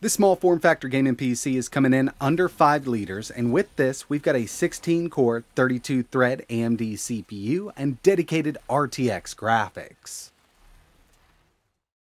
This small form factor gaming PC is coming in under 5 liters, and with this, we've got a 16-core, 32-thread AMD CPU and dedicated RTX graphics.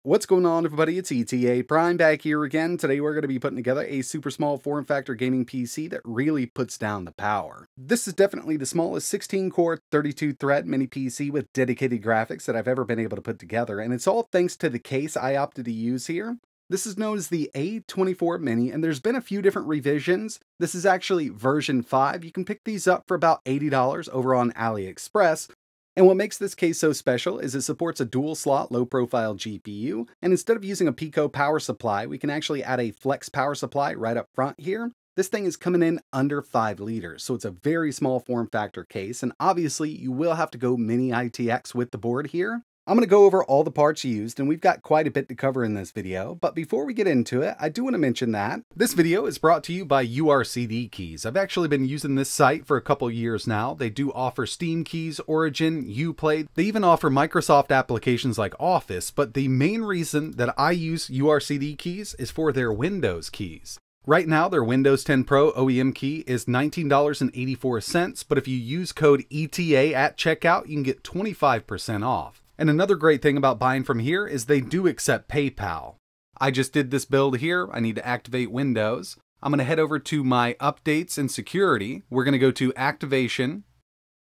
What's going on, everybody? It's ETAPRIME back here again. Today we're going to be putting together a super small form factor gaming PC that really puts down the power. This is definitely the smallest 16-core, 32-thread mini PC with dedicated graphics that I've ever been able to put together, and it's all thanks to the case I opted to use here. This is known as the A24 Mini, and there's been a few different revisions. This is actually version 5. You can pick these up for about $80 over on AliExpress. And what makes this case so special is it supports a dual slot low profile GPU, and instead of using a Pico power supply, we can actually add a flex power supply right up front here. This thing is coming in under 5 liters, so it's a very small form factor case, and obviously you will have to go mini ITX with the board here. I'm going to go over all the parts used, and we've got quite a bit to cover in this video, but before we get into it, I do want to mention that this video is brought to you by Urcdkeys. I've actually been using this site for a couple years now. They do offer Steam keys, Origin, Uplay. They even offer Microsoft applications like Office, but the main reason that I use Urcdkeys is for their Windows keys. Right now, their Windows 10 Pro OEM key is $19.84, but if you use code ETA at checkout, you can get 25% off. And another great thing about buying from here is they do accept PayPal. I just did this build here. I need to activate Windows. I'm going to head over to my updates and security. We're going to go to activation.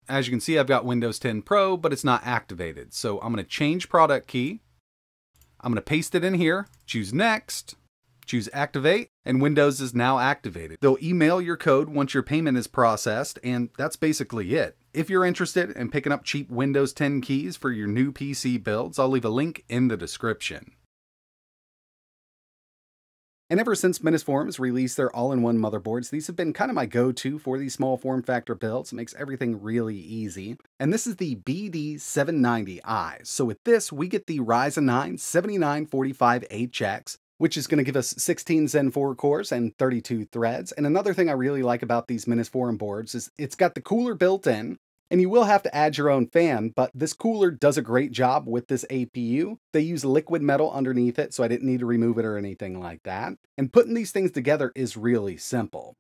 As you can see, I've got Windows 10 Pro, but it's not activated. So I'm going to change product key. I'm going to paste it in here, choose next, choose activate, and Windows is now activated. They'll email your code once your payment is processed, and that's basically it. If you're interested in picking up cheap Windows 10 keys for your new PC builds, I'll leave a link in the description. And ever since Misinsforum released their all-in-one motherboards, these have been kind of my go-to for these small form factor builds. It makes everything really easy. And this is the BD790i. So with this, we get the Ryzen 9 7945HX, which is going to give us 16 Zen 4 cores and 32 threads. And another thing I really like about these Misinsforum boards is it's got the cooler built in, and you will have to add your own fan, but this cooler does a great job with this APU. They use liquid metal underneath it, so I didn't need to remove it or anything like that. And putting these things together is really simple.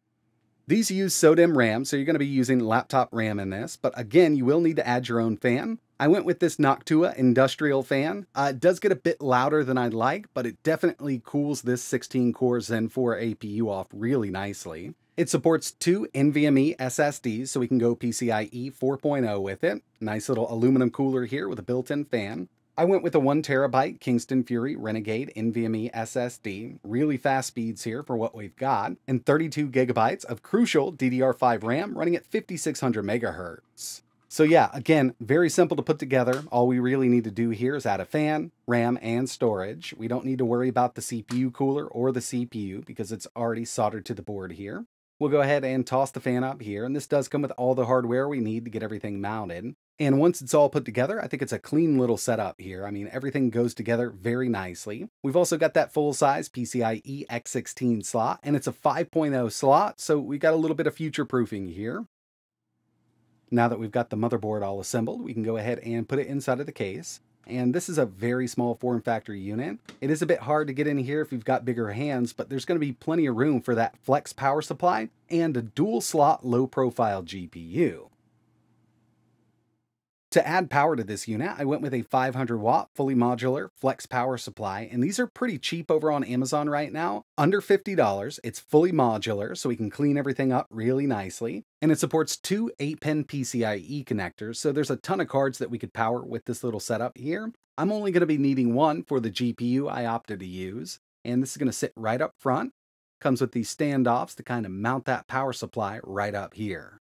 These use SODIMM RAM, so you're going to be using laptop RAM in this, but again, you will need to add your own fan. I went with this Noctua industrial fan. It does get a bit louder than I'd like, but it definitely cools this 16-core Zen 4 APU off really nicely. It supports 2 NVMe SSDs, so we can go PCIe 4.0 with it. Nice little aluminum cooler here with a built-in fan. I went with a 1TB Kingston Fury Renegade NVMe SSD. Really fast speeds here for what we've got. And 32GB of crucial DDR5 RAM running at 5600 MHz. So yeah, again, very simple to put together. All we really need to do here is add a fan, RAM, and storage. We don't need to worry about the CPU cooler or the CPU because it's already soldered to the board here. We'll go ahead and toss the fan up here, and this does come with all the hardware we need to get everything mounted. And once it's all put together, I think it's a clean little setup here. I mean, everything goes together very nicely. We've also got that full-size PCIe X16 slot, and it's a 5.0 slot, so we got a little bit of future-proofing here. Now that we've got the motherboard all assembled, we can go ahead and put it inside of the case. And this is a very small form factor unit. It is a bit hard to get in here if you've got bigger hands, but there's going to be plenty of room for that flex power supply and a dual slot low profile GPU. To add power to this unit, I went with a 500 watt fully modular flex power supply, and these are pretty cheap over on Amazon right now, under $50. It's fully modular, so we can clean everything up really nicely, and it supports 2 8-pin PCIe connectors, so there's a ton of cards that we could power with this little setup here. I'm only going to be needing one for the GPU I opted to use, and this is going to sit right up front. Comes with these standoffs to kind of mount that power supply right up here.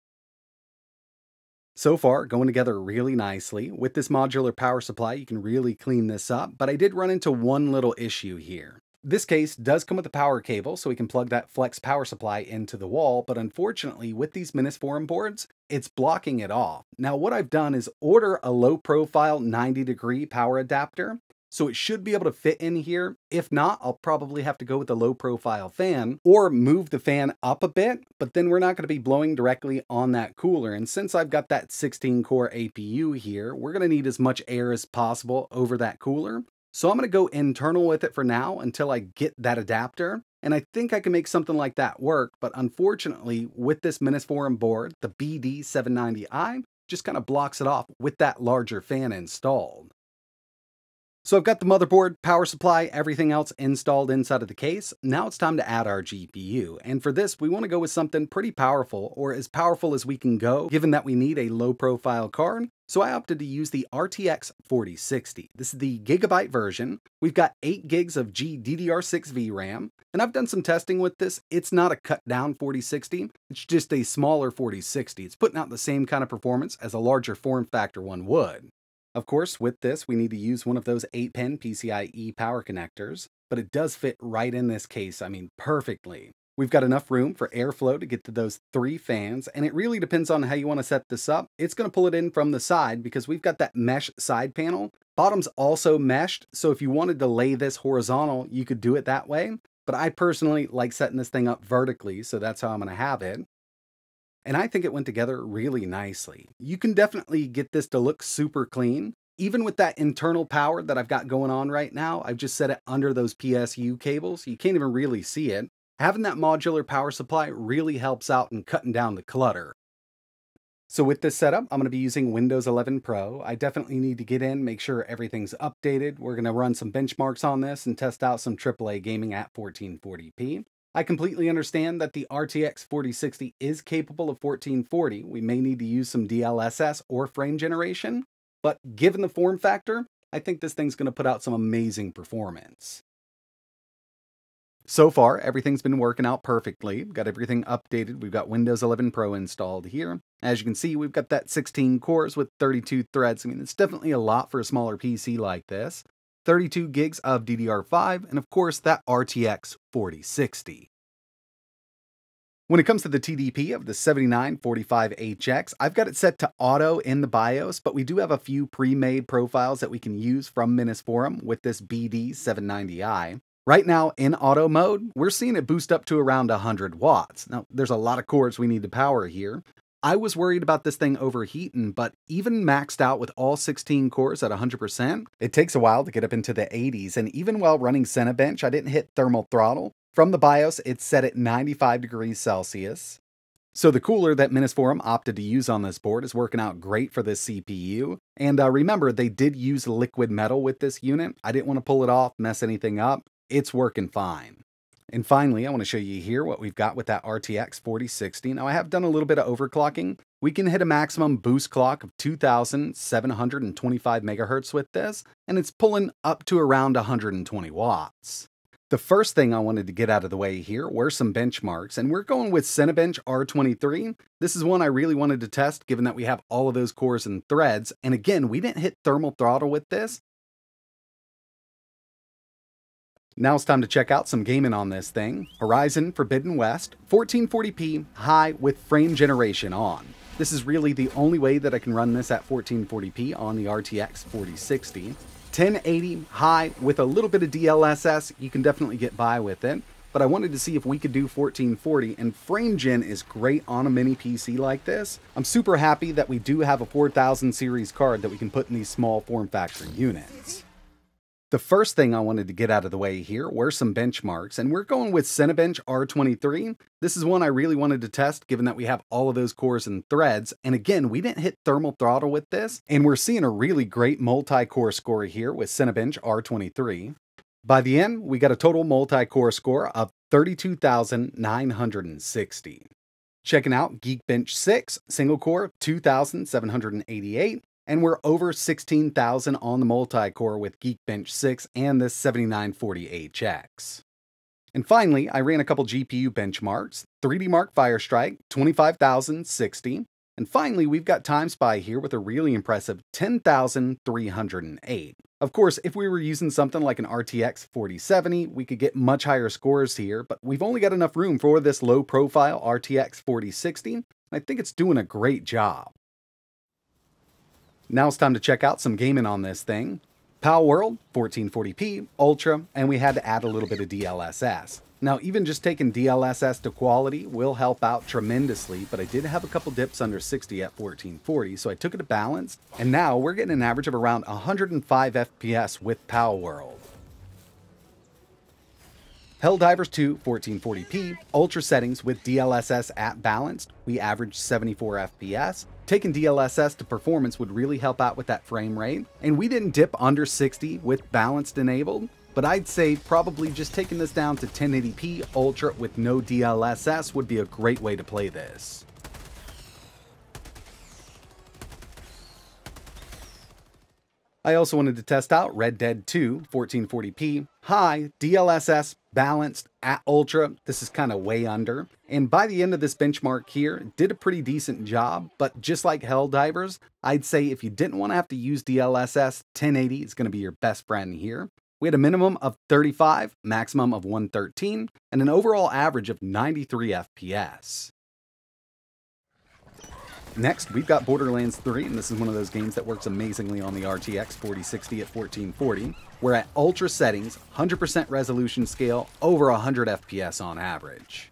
So far, going together really nicely. With this modular power supply, you can really clean this up, but I did run into one little issue here. This case does come with a power cable, so we can plug that flex power supply into the wall, but unfortunately, with these Misinsforum boards, it's blocking it off. Now, what I've done is order a low-profile 90-degree power adapter, so it should be able to fit in here. If not, I'll probably have to go with a low profile fan or move the fan up a bit, but then we're not going to be blowing directly on that cooler. And since I've got that 16-core APU here, we're going to need as much air as possible over that cooler. So I'm going to go internal with it for now until I get that adapter. and I think I can make something like that work, but unfortunately, with this Misinsforum board, the BD790i just kind of blocks it off with that larger fan installed. So I've got the motherboard, power supply, everything else installed inside of the case. Now it's time to add our GPU. And for this, we want to go with something pretty powerful, or as powerful as we can go, given that we need a low profile card. So I opted to use the RTX 4060. This is the gigabyte version. We've got 8 gigs of GDDR6 VRAM, and I've done some testing with this. It's not a cut down 4060, it's just a smaller 4060. It's putting out the same kind of performance as a larger form factor one would. Of course, with this, we need to use one of those 8-pin PCIe power connectors, but it does fit right in this case, I mean, perfectly. We've got enough room for airflow to get to those 3 fans, and it really depends on how you want to set this up. It's going to pull it in from the side because we've got that mesh side panel. Bottom's also meshed, so if you wanted to lay this horizontal, you could do it that way. But I personally like setting this thing up vertically, so that's how I'm going to have it. And I think it went together really nicely. You can definitely get this to look super clean. Even with that internal power that I've got going on right now, I've just set it under those PSU cables. You can't even really see it. Having that modular power supply really helps out in cutting down the clutter. So with this setup, I'm going to be using Windows 11 Pro. I definitely need to get in, make sure everything's updated. We're going to run some benchmarks on this and test out some AAA gaming at 1440p. I completely understand that the RTX 4060 is capable of 1440. We may need to use some DLSS or frame generation, but given the form factor, I think this thing's going to put out some amazing performance. So far, everything's been working out perfectly. We've got everything updated. We've got Windows 11 Pro installed here. As you can see, we've got that 16 cores with 32 threads. I mean, it's definitely a lot for a smaller PC like this. 32 gigs of DDR5, and of course that RTX 4060. When it comes to the TDP of the 7945HX, I've got it set to auto in the BIOS, but we do have a few pre-made profiles that we can use from Misinsforum with this BD790i. Right now, in auto mode, we're seeing it boost up to around 100 watts. Now, there's a lot of cores we need to power here. I was worried about this thing overheating, but even maxed out with all 16 cores at 100%, it takes a while to get up into the 80s, and even while running Cinebench, I didn't hit thermal throttle. From the BIOS, it's set at 95 degrees Celsius. So the cooler that Misinsforum opted to use on this board is working out great for this CPU. And remember, they did use liquid metal with this unit. I didn't want to pull it off, mess anything up. It's working fine. And finally, I want to show you here what we've got with that RTX 4060. Now, I have done a little bit of overclocking. We can hit a maximum boost clock of 2,725 megahertz with this, and it's pulling up to around 120 watts. The first thing I wanted to get out of the way here were some benchmarks, and we're going with Cinebench R23. This is one I really wanted to test, given that we have all of those cores and threads, and again, we didn't hit thermal throttle with this. Now it's time to check out some gaming on this thing. Horizon Forbidden West, 1440p high with frame generation on. This is really the only way that I can run this at 1440p on the RTX 4060. 1080 high with a little bit of DLSS, you can definitely get by with it. But I wanted to see if we could do 1440, and frame gen is great on a mini PC like this. I'm super happy that we do have a 4000 series card that we can put in these small form factor units. The first thing I wanted to get out of the way here were some benchmarks, and we're going with Cinebench R23. This is one I really wanted to test, given that we have all of those cores and threads, and again, we didn't hit thermal throttle with this, and we're seeing a really great multi-core score here with Cinebench R23. By the end, we got a total multi-core score of 32,960. Checking out Geekbench 6, single core, 2,788. And we're over 16,000 on the multi-core with Geekbench 6 and this 7940HX. And finally, I ran a couple GPU benchmarks. 3D Mark Firestrike, 25,060. And finally, we've got TimeSpy here with a really impressive 10,308. Of course, if we were using something like an RTX 4070, we could get much higher scores here, but we've only got enough room for this low profile RTX 4060. And I think it's doing a great job. Now it's time to check out some gaming on this thing. Palworld, 1440p, Ultra, and we had to add a little bit of DLSS. Now, even just taking DLSS to quality will help out tremendously, but I did have a couple dips under 60 at 1440, so I took it to balance, and now we're getting an average of around 105 FPS with Palworld. Helldivers 2 1440p, ultra settings with DLSS at balanced, we averaged 74 FPS. Taking DLSS to performance would really help out with that frame rate, and we didn't dip under 60 with balanced enabled, but I'd say probably just taking this down to 1080p ultra with no DLSS would be a great way to play this. I also wanted to test out Red Dead 2 1440p, high, DLSS, balanced, at ultra. This is kind of way under. And by the end of this benchmark here, it did a pretty decent job, but just like Helldivers, I'd say if you didn't want to have to use DLSS, 1080 is going to be your best friend here. We had a minimum of 35, maximum of 113, and an overall average of 93 FPS. Next, we've got Borderlands 3, and this is one of those games that works amazingly on the RTX 4060 at 1440. We're at ultra settings, 100% resolution scale, over 100 FPS on average.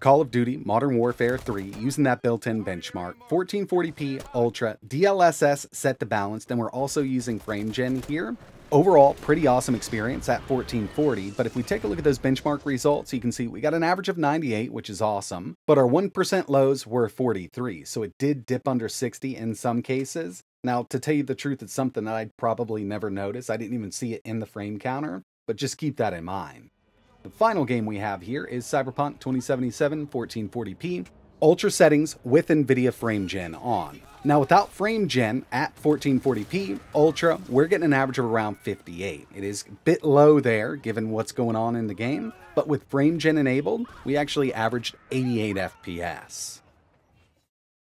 Call of Duty Modern Warfare 3, using that built-in benchmark, 1440p ultra, DLSS set to balanced, and we're also using frame gen here. Overall, pretty awesome experience at 1440, but if we take a look at those benchmark results, you can see we got an average of 98, which is awesome, but our 1% lows were 43, so it did dip under 60 in some cases. Now, to tell you the truth, it's something that I'd probably never notice. I didn't even see it in the frame counter, but just keep that in mind. The final game we have here is Cyberpunk 2077 1440p, ultra settings with NVIDIA Frame Gen on. Now without Frame Gen at 1440p ultra, we're getting an average of around 58. It is a bit low there given what's going on in the game, but with Frame Gen enabled, we actually averaged 88 FPS.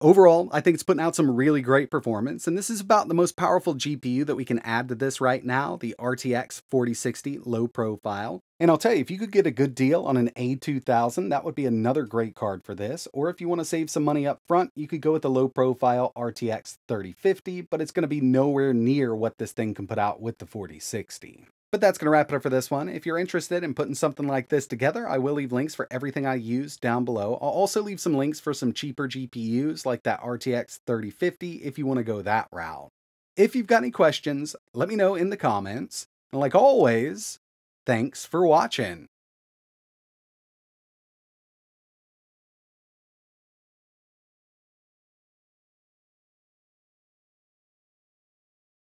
Overall, I think it's putting out some really great performance, and this is about the most powerful GPU that we can add to this right now, the RTX 4060 Low Profile. And I'll tell you, if you could get a good deal on an A2000, that would be another great card for this. Or if you want to save some money up front, you could go with the Low Profile RTX 3050, but it's going to be nowhere near what this thing can put out with the 4060. But that's going to wrap it up for this one. If you're interested in putting something like this together, I will leave links for everything I use down below. I'll also leave some links for some cheaper GPUs like that RTX 3050 if you want to go that route. If you've got any questions, let me know in the comments. And like always, thanks for watching.